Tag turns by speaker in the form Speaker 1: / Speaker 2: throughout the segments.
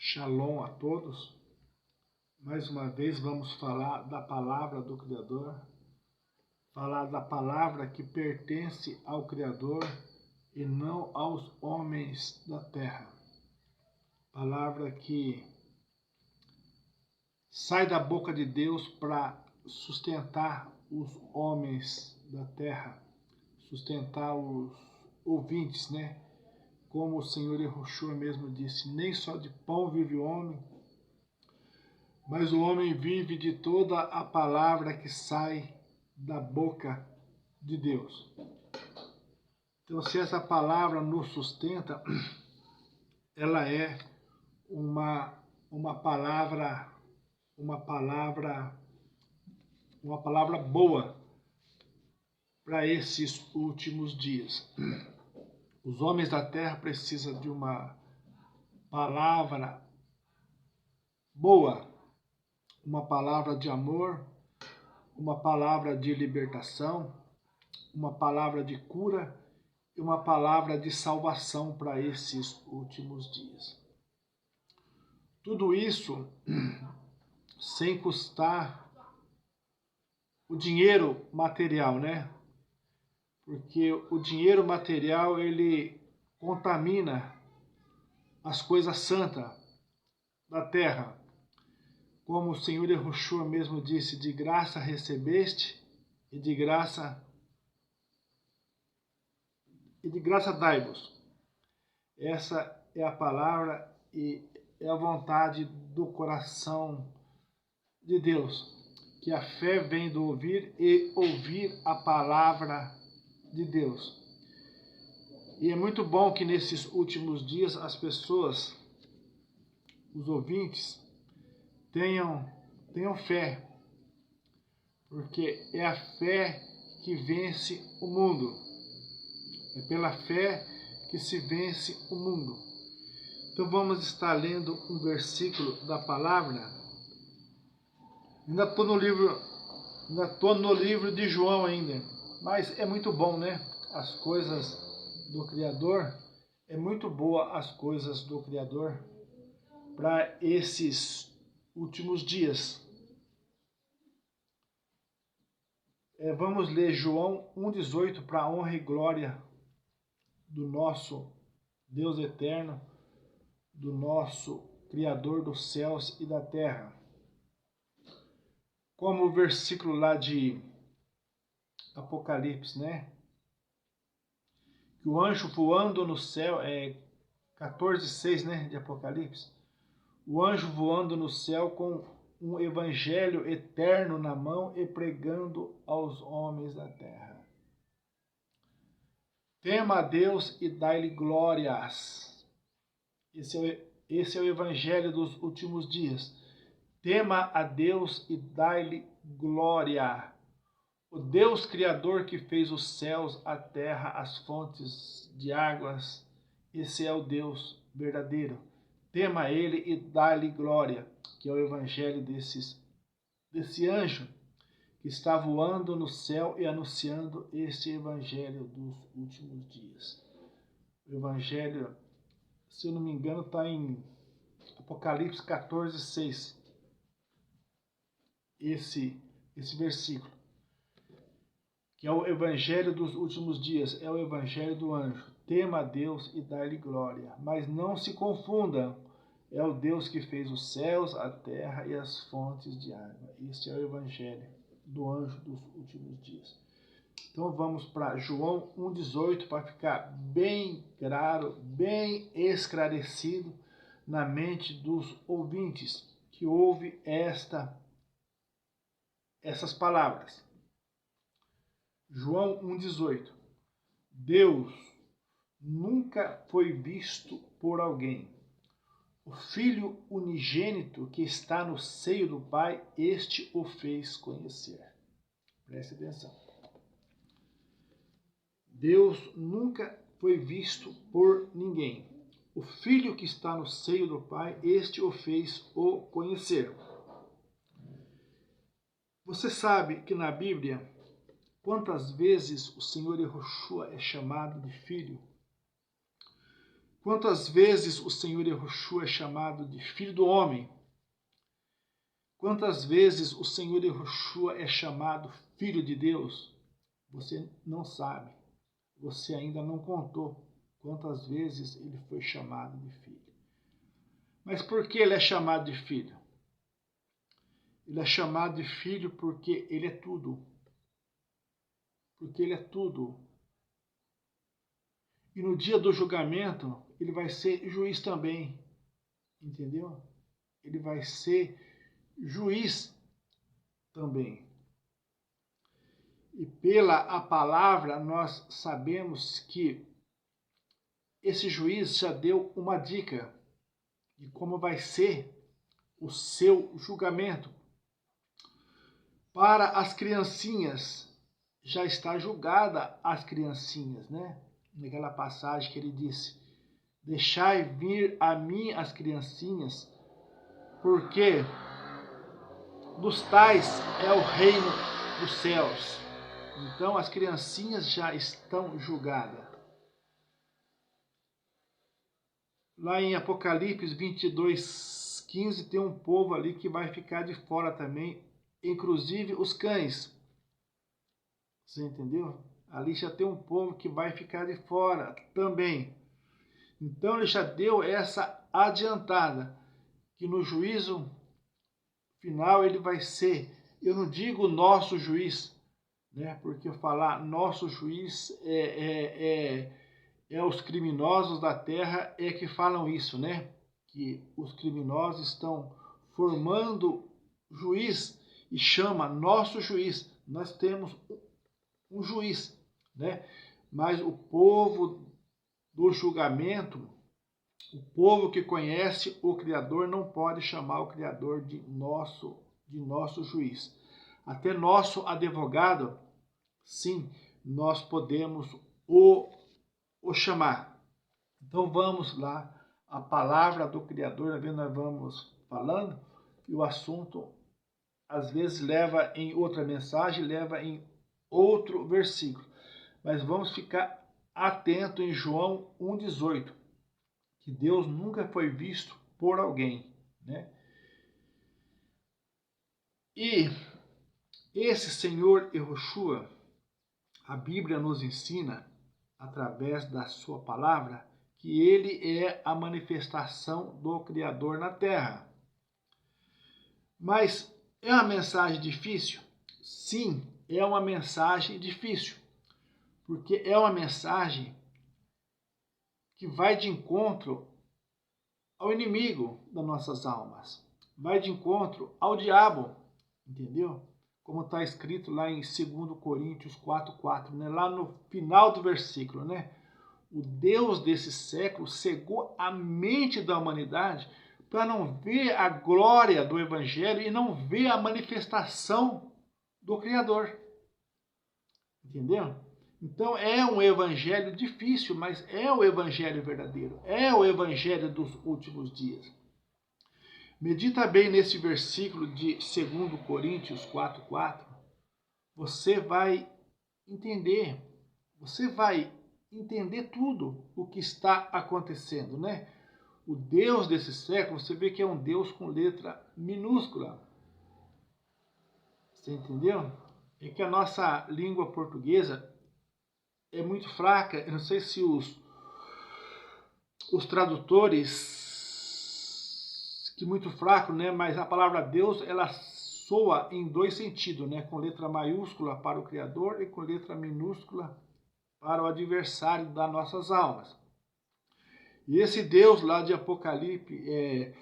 Speaker 1: Shalom a todos. Mais uma vez vamos falar da palavra do Criador, falar da palavra que pertence ao Criador e não aos homens da terra. Palavra que sai da boca de Deus para sustentar os homens da terra, sustentar os ouvintes, né? Como o Senhor Yahushua mesmo disse, nem só de pão vive o homem, mas o homem vive de toda a palavra que sai da boca de Deus. Então, se essa palavra nos sustenta, ela é uma palavra boa para esses últimos dias. Os homens da terra precisam de uma palavra boa, uma palavra de amor, uma palavra de libertação, uma palavra de cura e uma palavra de salvação para esses últimos dias. Tudo isso sem custar o dinheiro material, né? Porque o dinheiro material, ele contamina as coisas santas da terra. Como o Senhor Yahushua mesmo disse, de graça recebeste e de graça dai-vos. Essa é a palavra e é a vontade do coração de Deus. Que a fé vem do ouvir e ouvir a palavra de Deus. E é muito bom que nesses últimos dias as pessoas, os ouvintes, tenham fé, porque é a fé que vence o mundo. É pela fé que se vence o mundo. Então vamos estar lendo um versículo da palavra. Ainda estou no livro de João ainda, mas é muito bom, né? As coisas do Criador, é muito boa as coisas do Criador para esses últimos dias. Vamos ler João 1,18 para a honra e glória do nosso Deus eterno, do nosso Criador dos céus e da terra. Como o versículo lá de Apocalipse, né? Que o anjo voando no céu, 14:6, né, de Apocalipse. O anjo voando no céu com um evangelho eterno na mão e pregando aos homens da terra. Tema a Deus e dai-lhe glórias. Esse é o evangelho dos últimos dias. Tema a Deus e dai-lhe glória. O Deus Criador que fez os céus, a terra, as fontes de águas, esse é o Deus verdadeiro. Tema a Ele e dá-lhe glória, que é o evangelho desse anjo que está voando no céu e anunciando este evangelho dos últimos dias. O evangelho, se eu não me engano, está em Apocalipse 14:6. Esse versículo, que é o evangelho dos últimos dias, é o evangelho do anjo. Tema a Deus e dá-lhe glória. Mas não se confunda, é o Deus que fez os céus, a terra e as fontes de água. Este é o evangelho do anjo dos últimos dias. Então vamos para João 1,18 para ficar bem claro, bem esclarecido na mente dos ouvintes que ouvem essas palavras. João 1,18. Deus nunca foi visto por alguém. O Filho unigênito que está no seio do Pai, este o fez conhecer. Preste atenção. Deus nunca foi visto por ninguém. O Filho que está no seio do Pai, este o fez o conhecer. Você sabe que na Bíblia, quantas vezes o Senhor Yahushua é chamado de Filho? Quantas vezes o Senhor Yahushua é chamado de Filho do Homem? Quantas vezes o Senhor Yahushua é chamado Filho de Deus? Você não sabe. Você ainda não contou quantas vezes ele foi chamado de filho. Mas por que ele é chamado de filho? Ele é chamado de filho porque ele é tudo. Porque ele é tudo. E no dia do julgamento, ele vai ser juiz também. Entendeu? Ele vai ser juiz também. E pela a palavra nós sabemos que esse juiz já deu uma dica de como vai ser o seu julgamento. Para as criancinhas, já está julgada as criancinhas, né? Naquela passagem que ele disse, deixai vir a mim as criancinhas, porque dos tais é o reino dos céus. Então as criancinhas já estão julgadas. Lá em Apocalipse 22:15 tem um povo ali que vai ficar de fora também, inclusive os cães. Você entendeu? Ali já tem um povo que vai ficar de fora também. Então ele já deu essa adiantada, que no juízo final ele vai ser, eu não digo nosso juiz, né? Porque falar nosso juiz é os criminosos da terra que falam isso, né? Que os criminosos estão formando juiz e chama nosso juiz. Nós temos um juiz, né? Mas o povo do julgamento, o povo que conhece o Criador não pode chamar o Criador de nosso juiz. Até nosso advogado, sim, nós podemos o chamar. Então vamos lá, a palavra do Criador, nós vamos falando, e o assunto às vezes leva em outra mensagem, leva em outro versículo. Mas vamos ficar atento em João 1,18, que Deus nunca foi visto por alguém, né? E esse Senhor Yahushua, a Bíblia nos ensina, através da sua palavra, que ele é a manifestação do Criador na terra. Mas é uma mensagem difícil? Sim, é uma mensagem difícil, porque é uma mensagem que vai de encontro ao inimigo das nossas almas, vai de encontro ao diabo, entendeu? Como está escrito lá em 2 Coríntios 4:4, né? Lá no final do versículo, né? O Deus desse século cegou a mente da humanidade para não ver a glória do Evangelho e não ver a manifestação do Criador. Entendeu? Então é um Evangelho difícil, mas é o Evangelho verdadeiro. É o Evangelho dos últimos dias. Medita bem nesse versículo de 2 Coríntios 4:4. Você vai entender tudo o que está acontecendo, né? O Deus desse século, você vê que é um Deus com letra minúscula. Você entendeu? É que a nossa língua portuguesa é muito fraca. Eu não sei se os tradutores, que muito fraco, né? Mas a palavra Deus, ela soa em dois sentidos, né? Com letra maiúscula para o Criador e com letra minúscula para o adversário das nossas almas. E esse Deus lá de Apocalipse,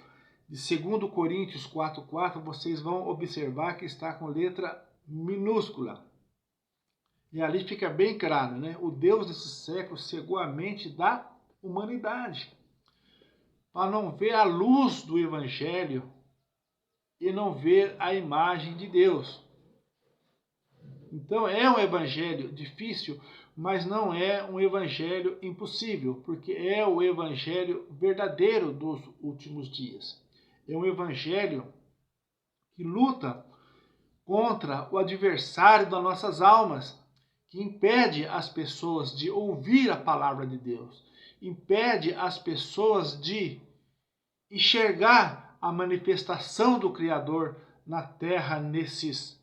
Speaker 1: de 2 Coríntios 4:4, vocês vão observar que está com letra minúscula. E ali fica bem claro, né? O Deus desse século cegou a mente da humanidade para não ver a luz do Evangelho e não ver a imagem de Deus. Então é um Evangelho difícil, mas não é um Evangelho impossível, porque é o Evangelho verdadeiro dos últimos dias. É um Evangelho que luta contra o adversário das nossas almas, que impede as pessoas de ouvir a palavra de Deus, impede as pessoas de enxergar a manifestação do Criador na terra nesses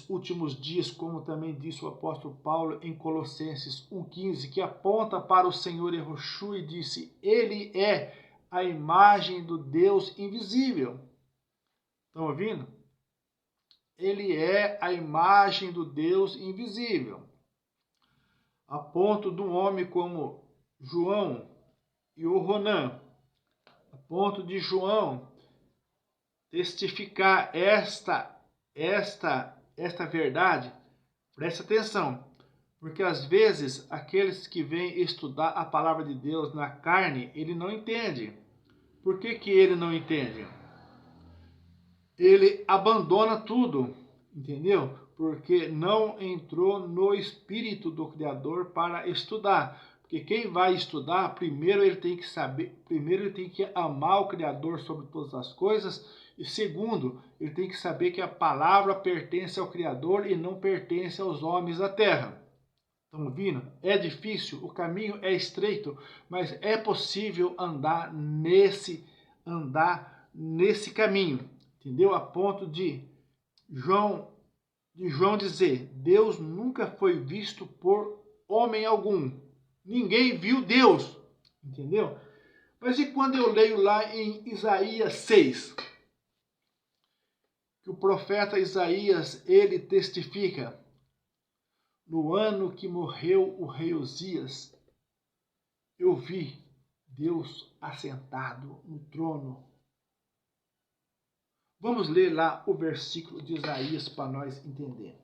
Speaker 1: últimos dias, como também disse o apóstolo Paulo em Colossenses 1,15, que aponta para o Senhor Yahushua e disse: Ele é a imagem do Deus invisível. Estão ouvindo? Ele é a imagem do Deus invisível. A ponto de um homem como João e o Ronan, a ponto de João testificar esta verdade. Preste atenção, porque às vezes aqueles que vêm estudar a palavra de Deus na carne, ele não entende. Por que que ele não entende? Ele abandona tudo, entendeu? Porque não entrou no espírito do Criador para estudar. Porque quem vai estudar, primeiro ele tem que saber, primeiro ele tem que amar o Criador sobre todas as coisas, e segundo, ele tem que saber que a palavra pertence ao Criador e não pertence aos homens da terra. Estão ouvindo? É difícil, o caminho é estreito, mas é possível andar nesse caminho, entendeu? A ponto de João dizer: Deus nunca foi visto por homem algum. Ninguém viu Deus, entendeu? Mas e quando eu leio lá em Isaías 6, que o profeta Isaías, ele testifica: no ano que morreu o rei Uzias, eu vi Deus assentado no trono. Vamos ler lá o versículo de Isaías para nós entender.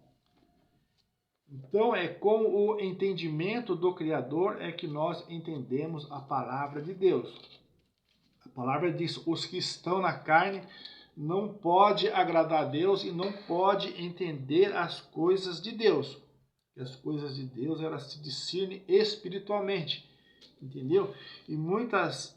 Speaker 1: Então, é com o entendimento do Criador é que nós entendemos a palavra de Deus. A palavra diz: os que estão na carne não pode agradar a Deus e não pode entender as coisas de Deus. E as coisas de Deus, elas se discernem espiritualmente, entendeu? E muitas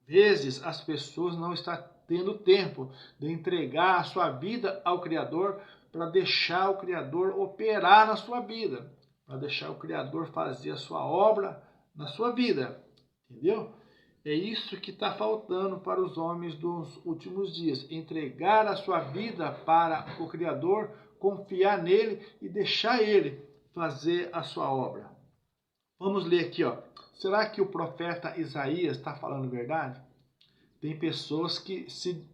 Speaker 1: vezes as pessoas não estão tendo tempo de entregar a sua vida ao Criador, para deixar o Criador operar na sua vida, para deixar o Criador fazer a sua obra na sua vida, entendeu? É isso que está faltando para os homens dos últimos dias: entregar a sua vida para o Criador, confiar nele e deixar ele fazer a sua obra. Vamos ler aqui, ó. Será que o profeta Isaías está falando verdade? Tem pessoas que se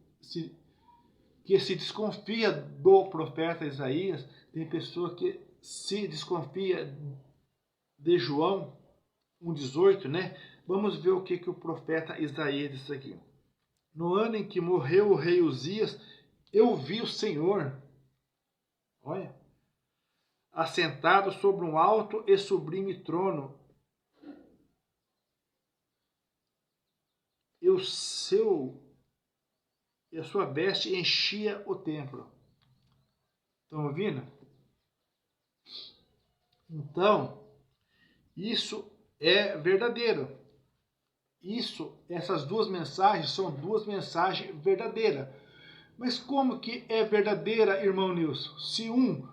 Speaker 1: desconfia do profeta Isaías, tem pessoas que se desconfia de João 1,18, né? Vamos ver o que o profeta Isaías disse aqui. No ano em que morreu o rei Uzias, eu vi o Senhor, olha, assentado sobre um alto e sublime trono, e a sua veste enchia o templo. Estão ouvindo? Então, isso é verdadeiro. Essas duas mensagens são duas mensagens verdadeiras. Mas como que é verdadeira, irmão Nilson? Se um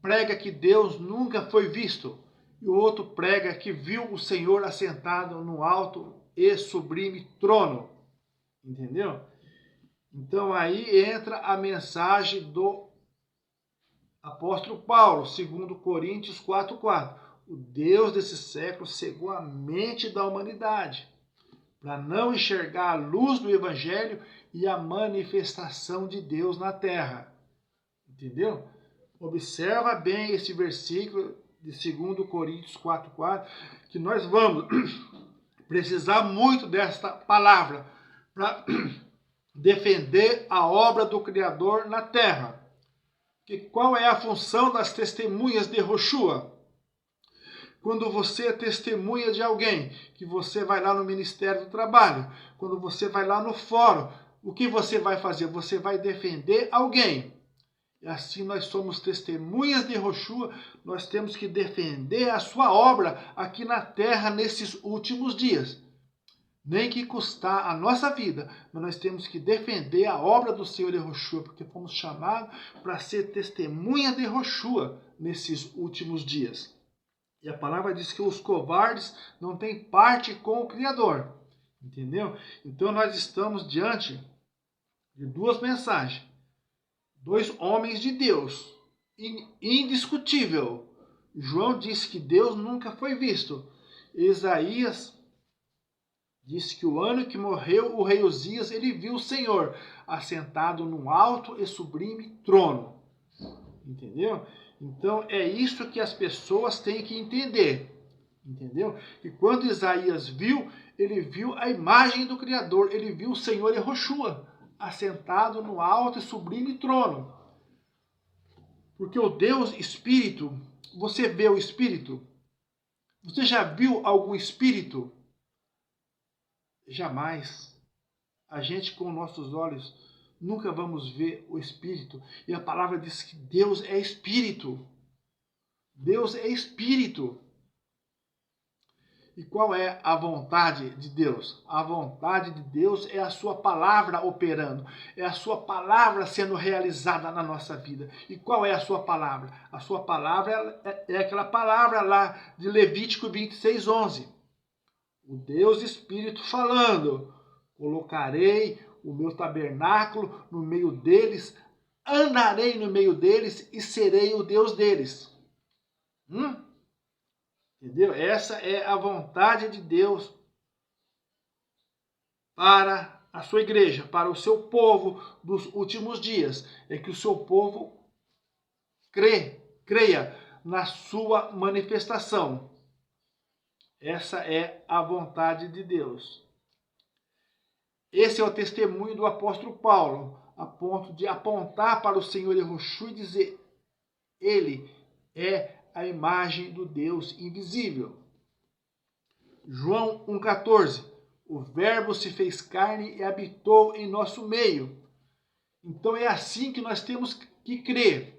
Speaker 1: prega que Deus nunca foi visto e o outro prega que viu o Senhor assentado no alto e sublime trono. Entendeu? Então aí entra a mensagem do apóstolo Paulo, 2 Coríntios 4,4. O Deus desse século cegou a mente da humanidade para não enxergar a luz do Evangelho e a manifestação de Deus na terra. Entendeu? Observa bem esse versículo de 2 Coríntios 4,4, que nós vamos precisar muito desta palavra para defender a obra do Criador na terra. Que qual é a função das testemunhas de Yahushua? Quando você é testemunha de alguém, que você vai lá no Ministério do Trabalho, quando você vai lá no fórum, o que você vai fazer? Você vai defender alguém. E assim nós somos testemunhas de Yahushua, nós temos que defender a sua obra aqui na terra nesses últimos dias. Nem que custar a nossa vida, mas nós temos que defender a obra do Senhor Yahushua, porque fomos chamados para ser testemunha de Yahushua nesses últimos dias. E a palavra diz que os covardes não têm parte com o Criador. Entendeu? Então nós estamos diante de duas mensagens. Dois homens de Deus. Indiscutível. João disse que Deus nunca foi visto. Isaías disse que o ano que morreu o rei Uzias, ele viu o Senhor assentado num alto e sublime trono. Entendeu? Então é isso que as pessoas têm que entender. Entendeu? E quando Isaías viu, ele viu a imagem do Criador, ele viu o Senhor Yehoshua assentado no alto e sublime trono. Porque o Deus Espírito, você vê o Espírito? Você já viu algum Espírito? Jamais. A gente com nossos olhos nunca vamos ver o Espírito. E a palavra diz que Deus é Espírito. Deus é Espírito. E qual é a vontade de Deus? A vontade de Deus é a sua palavra operando. É a sua palavra sendo realizada na nossa vida. E qual é a sua palavra? A sua palavra é aquela palavra lá de Levítico 26:11. O Deus Espírito falando. Colocarei o meu tabernáculo no meio deles, andarei no meio deles e serei o Deus deles. Entendeu? Essa é a vontade de Deus para a sua igreja, para o seu povo dos últimos dias. É que o seu povo creia na sua manifestação. Essa é a vontade de Deus. Esse é o testemunho do apóstolo Paulo, a ponto de apontar para o Senhor Yehoshua e dizer: Ele é a imagem do Deus invisível. João 1,14. O Verbo se fez carne e habitou em nosso meio. Então é assim que nós temos que crer.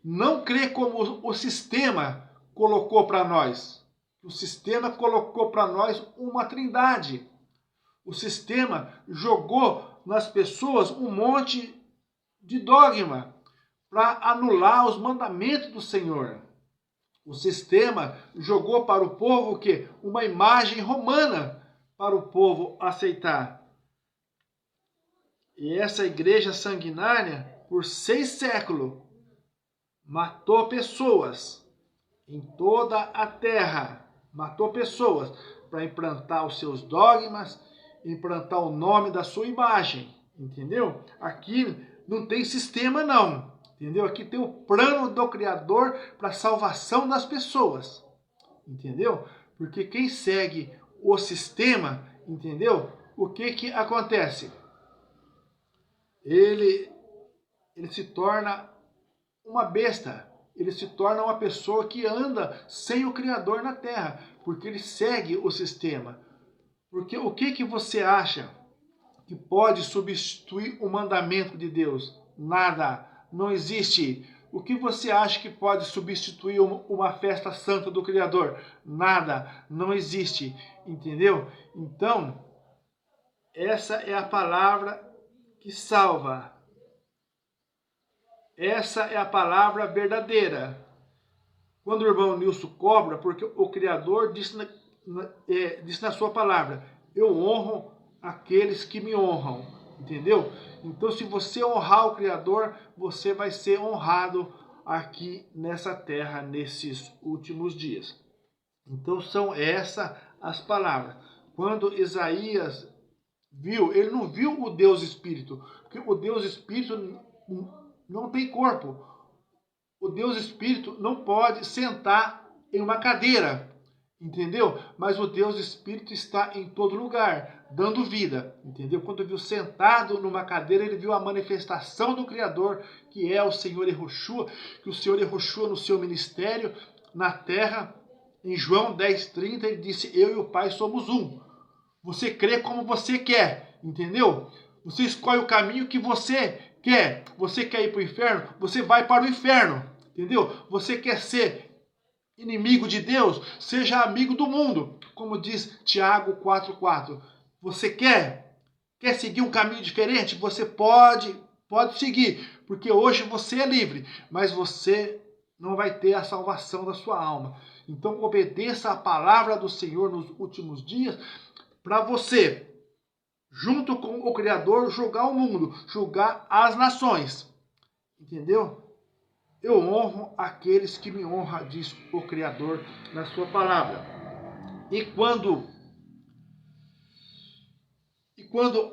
Speaker 1: Não crer como o sistema colocou para nós. O sistema colocou para nós uma trindade. O sistema jogou nas pessoas um monte de dogma para anular os mandamentos do Senhor. O sistema jogou para o povo o quê? Uma imagem romana para o povo aceitar. E essa igreja sanguinária, por 6 séculos, matou pessoas em toda a terra. Matou pessoas para implantar os seus dogmas, implantar o nome da sua imagem. Entendeu? Aqui não tem sistema não. Entendeu? Aqui tem o plano do Criador para a salvação das pessoas. Entendeu? Porque quem segue o sistema, entendeu? O que acontece? Ele se torna uma besta. Ele se torna uma pessoa que anda sem o Criador na terra. Porque ele segue o sistema. Porque o que você acha que pode substituir o mandamento de Deus? Nada. Não existe. O que você acha que pode substituir uma festa santa do Criador? Nada. Não existe. Entendeu? Então, essa é a palavra que salva. Essa é a palavra verdadeira. Quando o irmão Nilson cobra, porque o Criador disse na sua palavra: eu honro aqueles que me honram. Entendeu? Então, se você honrar o Criador, você vai ser honrado aqui nessa terra, nesses últimos dias. Então, são essas as palavras. Quando Isaías viu, ele não viu o Deus Espírito, porque o Deus Espírito não tem corpo. O Deus Espírito não pode sentar em uma cadeira. Entendeu? Mas o Deus Espírito está em todo lugar, dando vida. Entendeu? Quando viu sentado numa cadeira, ele viu a manifestação do Criador, que é o Senhor Yehoshua, que o Senhor Yehoshua no seu ministério na terra, em João 10:30, ele disse: eu e o Pai somos um. Você crê como você quer, entendeu? Você escolhe o caminho que você quer. Você quer ir para o inferno? Você vai para o inferno, entendeu? Você quer ser inimigo de Deus? Seja amigo do mundo, como diz Tiago 4:4. Você quer seguir um caminho diferente? Você pode seguir, porque hoje você é livre, mas você não vai ter a salvação da sua alma. Então obedeça a palavra do Senhor nos últimos dias para você, junto com o Criador, julgar o mundo, julgar as nações. Entendeu? Eu honro aqueles que me honram, diz o Criador na sua palavra. E quando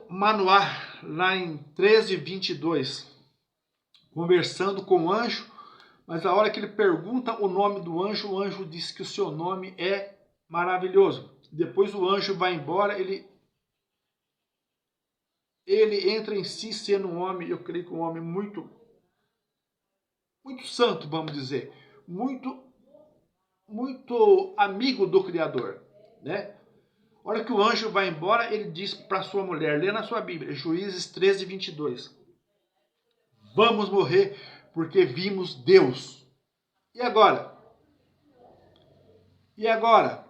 Speaker 1: Manoá, lá em 13:22, conversando com o anjo, mas a hora que ele pergunta o nome do anjo, o anjo diz que o seu nome é maravilhoso. Depois o anjo vai embora, ele entra em si sendo um homem, eu creio que um homem muito santo, vamos dizer, muito amigo do Criador, né? A hora que o anjo vai embora, ele diz para sua mulher, lê na sua Bíblia, Juízes 13:22, vamos morrer porque vimos Deus. E agora? E agora?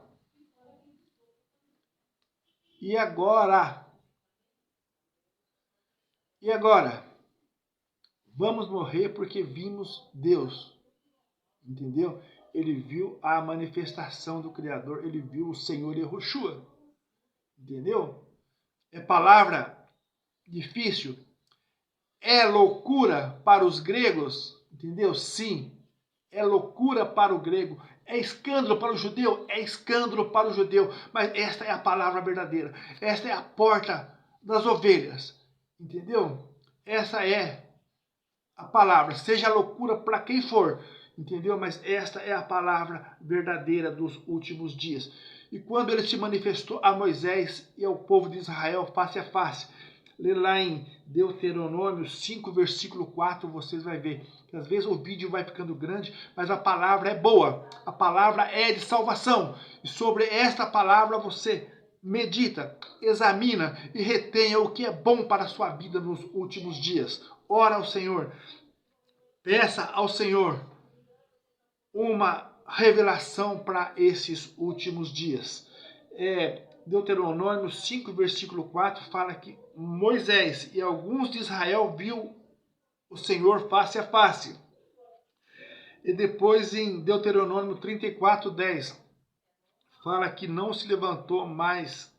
Speaker 1: E agora? E agora? Vamos morrer porque vimos Deus. Entendeu? Ele viu a manifestação do Criador, ele viu o Senhor Yahushua. Entendeu? É palavra difícil. É loucura para os gregos. Entendeu? Sim. É loucura para o grego. É escândalo para o judeu? É escândalo para o judeu. Mas esta é a palavra verdadeira. Esta é a porta das ovelhas. Entendeu? Essa é a palavra. Seja loucura para quem for. Entendeu? Mas esta é a palavra verdadeira dos últimos dias. E quando ele se manifestou a Moisés e ao povo de Israel face a face, lê lá em Deuteronômio 5, versículo 4, vocês vão ver que às vezes o vídeo vai ficando grande, mas a palavra é boa, a palavra é de salvação. E sobre esta palavra você medita, examina e retenha o que é bom para a sua vida nos últimos dias. Ora ao Senhor, peça ao Senhor uma revelação para esses últimos dias. Deuteronômio 5, versículo 4 fala que Moisés e alguns de Israel viu o Senhor face a face. E depois em Deuteronômio 34, 10 fala que não se levantou mais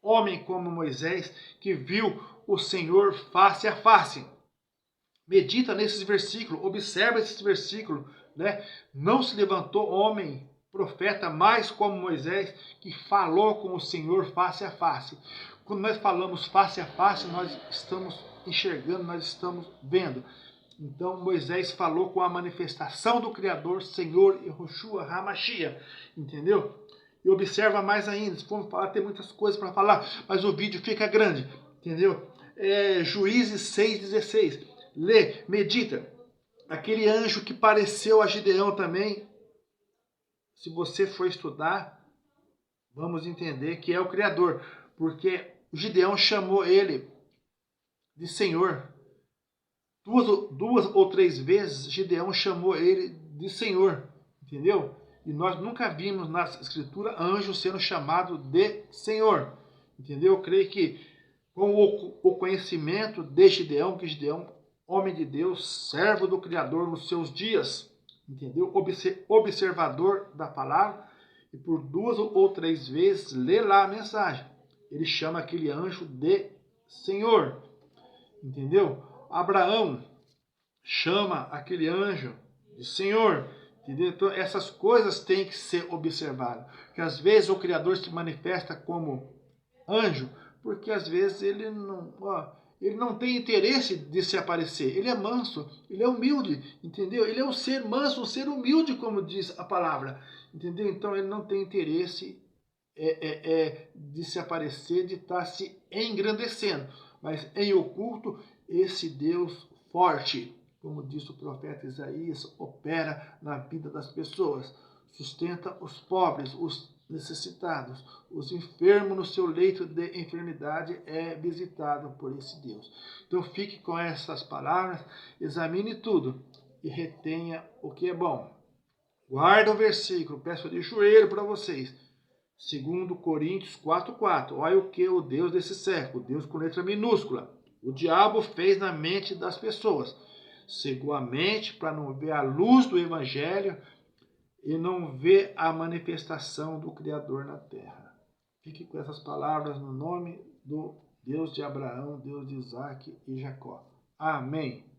Speaker 1: homem como Moisés que viu o Senhor face a face. Medita nesses versículos, observa esses versículos, né? Não se levantou homem, profeta, mais como Moisés, que falou com o Senhor face a face. Quando nós falamos face a face, nós estamos enxergando, nós estamos vendo. Então Moisés falou com a manifestação do Criador, Senhor Yahushua HaMashiach, entendeu? E observa mais ainda, se formos falar, tem muitas coisas para falar, mas o vídeo fica grande, entendeu? Juízes 6:16. Lê, medita. Aquele anjo que pareceu a Gideão também, se você for estudar, vamos entender que é o Criador, porque Gideão chamou ele de Senhor. Duas ou três vezes Gideão chamou ele de Senhor, entendeu? E nós nunca vimos na Escritura anjo sendo chamado de Senhor, entendeu? Eu creio que com o conhecimento de Gideão, que Gideão, homem de Deus, servo do Criador nos seus dias, entendeu? Observador da palavra, e por duas ou três vezes lê lá a mensagem. Ele chama aquele anjo de Senhor, entendeu? Abraão chama aquele anjo de Senhor, entendeu? Então essas coisas têm que ser observadas, porque às vezes o Criador se manifesta como anjo, porque às vezes ele não tem interesse de se aparecer. Ele é manso, ele é humilde, entendeu? Ele é um ser manso, um ser humilde, como diz a palavra, entendeu? Então ele não tem interesse de se aparecer, de estar se engrandecendo. Mas em oculto, esse Deus forte, como diz o profeta Isaías, opera na vida das pessoas, sustenta os pobres, os necessitados, os enfermos no seu leito de enfermidade é visitado por esse Deus. Então fique com essas palavras, examine tudo e retenha o que é bom. Guarda o versículo, peço de joelho para vocês. 2 Coríntios 4:4. Olha o que o Deus desse século, Deus com letra minúscula, o diabo fez na mente das pessoas. cegou a mente para não ver a luz do Evangelho e não ver a manifestação do Criador na terra. Fique com essas palavras no nome do Deus de Abraão, Deus de Isaac e Jacó. Amém.